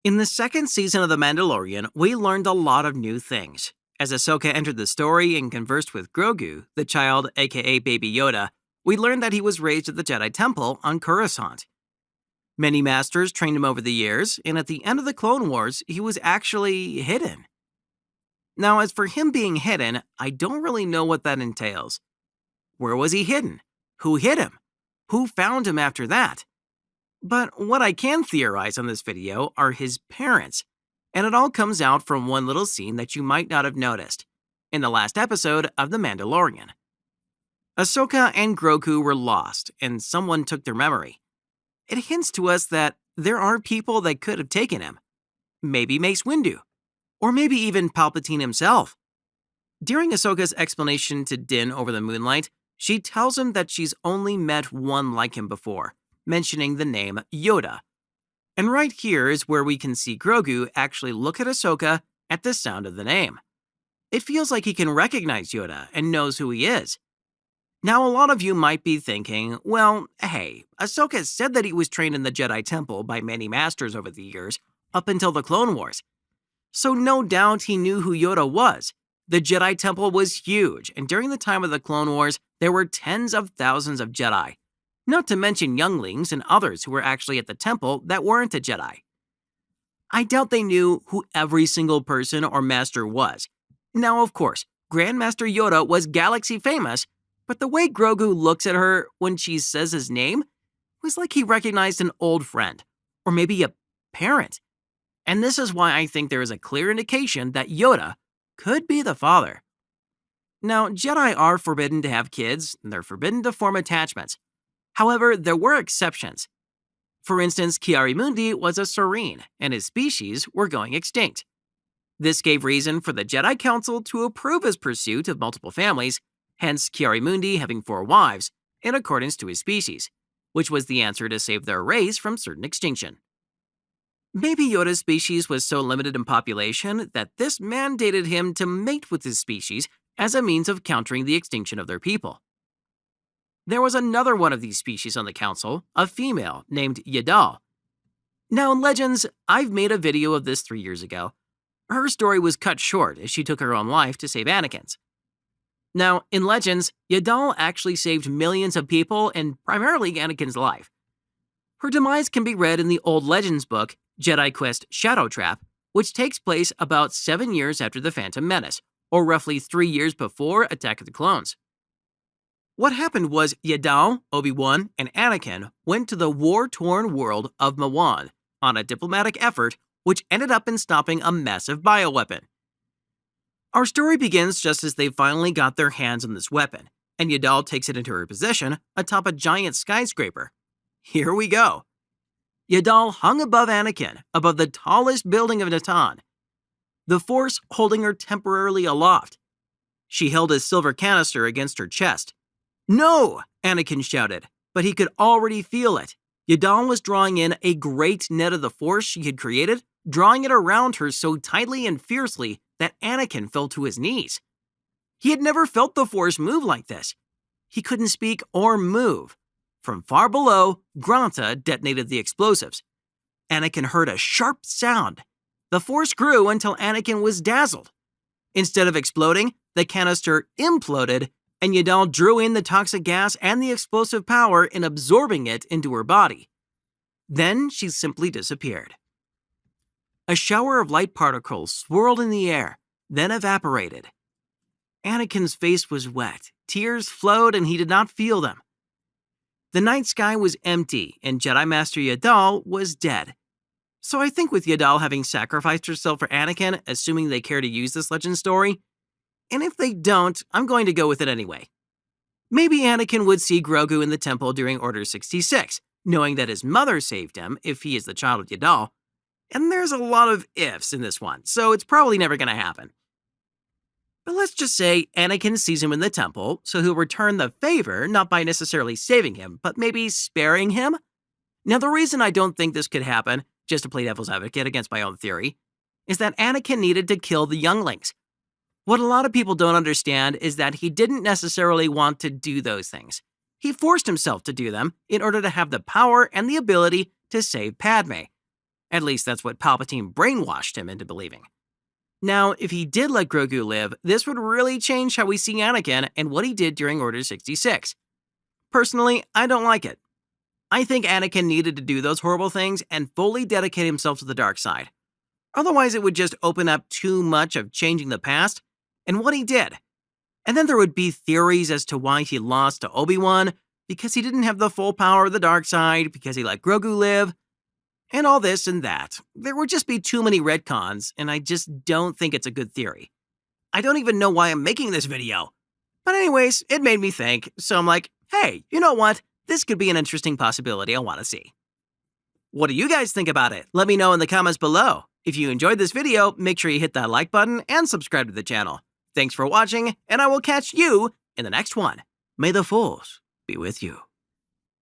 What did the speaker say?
In the second season of The Mandalorian, we learned a lot of new things. As Ahsoka entered the story and conversed with Grogu, the child, aka Baby Yoda, we learned that he was raised at the Jedi Temple on Coruscant. Many masters trained him over the years, and at the end of the Clone Wars, he was actually hidden. Now, as for him being hidden, I don't really know what that entails. Where was he hidden? Who hid him? Who found him after that? But what I can theorize on this video are his parents, and it all comes out from one little scene that you might not have noticed, in the last episode of The Mandalorian. Ashoka and Grogu were lost, and someone took their memory. It hints to us that there are people that could have taken him. Maybe Mace Windu, or maybe even Palpatine himself. During Ahsoka's explanation to Din over the moonlight, she tells him that she's only met one like him before, mentioning the name Yoda. And right here is where we can see Grogu actually look at Ahsoka at the sound of the name. It feels like he can recognize Yoda and knows who he is. Now, a lot of you might be thinking, well, hey, Ahsoka said that he was trained in the Jedi Temple by many masters over the years, up until the Clone Wars. So no doubt he knew who Yoda was. The Jedi Temple was huge, and during the time of the Clone Wars, there were tens of thousands of Jedi. Not to mention younglings and others who were actually at the temple that weren't a Jedi. I doubt they knew who every single person or master was. Now, of course, Grandmaster Yoda was galaxy famous, but the way Grogu looks at her when she says his name was like he recognized an old friend, or maybe a parent. And this is why I think there is a clear indication that Yoda could be the father. Now, Jedi are forbidden to have kids, and they're forbidden to form attachments. However, there were exceptions. For instance, Ki-Adi-Mundi was a Serene, and his species were going extinct. This gave reason for the Jedi Council to approve his pursuit of multiple families, hence Ki-Adi-Mundi having 4 wives, in accordance to his species, which was the answer to save their race from certain extinction. Baby Yoda's species was so limited in population that this mandated him to mate with his species as a means of countering the extinction of their people. There was another one of these species on the council, a female named Yaddle. Now in Legends, I've made a video of this 3 years ago. Her story was cut short as she took her own life to save Anakin's. Now, in Legends, Yaddle actually saved millions of people and primarily Anakin's life. Her demise can be read in the old Legends book, Jedi Quest Shadow Trap, which takes place about 7 years after the Phantom Menace, or roughly 3 years before Attack of the Clones. What happened was Yaddle, Obi-Wan, and Anakin went to the war-torn world of Mawan on a diplomatic effort which ended up in stopping a massive bioweapon. Our story begins just as they finally got their hands on this weapon, and Yaddle takes it into her possession atop a giant skyscraper. Here we go. Yaddle hung above Anakin, above the tallest building of Natan, the Force holding her temporarily aloft. She held a silver canister against her chest. "No!" Anakin shouted, but he could already feel it. Yaddle was drawing in a great net of the Force she had created, drawing it around her so tightly and fiercely that Anakin fell to his knees. He had never felt the Force move like this. He couldn't speak or move. From far below, Granta detonated the explosives. Anakin heard a sharp sound. The Force grew until Anakin was dazzled. Instead of exploding, the canister imploded, and Yaddle drew in the toxic gas and the explosive power in absorbing it into her body. Then she simply disappeared. A shower of light particles swirled in the air, then evaporated. Anakin's face was wet, tears flowed, and he did not feel them. The night sky was empty, and Jedi Master Yaddle was dead. So I think with Yaddle having sacrificed herself for Anakin, assuming they care to use this legend story, and if they don't, I'm going to go with it anyway. Maybe Anakin would see Grogu in the temple during Order 66, knowing that his mother saved him if he is the child of Yaddle. And there's a lot of ifs in this one, so it's probably never going to happen. But let's just say Anakin sees him in the temple, so he'll return the favor not by necessarily saving him, but maybe sparing him? Now the reason I don't think this could happen, just to play devil's advocate against my own theory, is that Anakin needed to kill the younglings. What a lot of people don't understand is that he didn't necessarily want to do those things. He forced himself to do them in order to have the power and the ability to save Padme. At least that's what Palpatine brainwashed him into believing. Now, if he did let Grogu live, this would really change how we see Anakin and what he did during Order 66. Personally, I don't like it. I think Anakin needed to do those horrible things and fully dedicate himself to the dark side. Otherwise, it would just open up too much of changing the past and what he did. And then there would be theories as to why he lost to Obi-Wan, because he didn't have the full power of the dark side, because he let Grogu live, and all this and that. There would just be too many retcons, and I just don't think it's a good theory. I don't even know why I'm making this video. But anyways, it made me think, so I'm like, hey, you know what? This could be an interesting possibility I want to see. What do you guys think about it? Let me know in the comments below. If you enjoyed this video, make sure you hit that like button and subscribe to the channel. Thanks for watching, and I will catch you in the next one. May the Force be with you.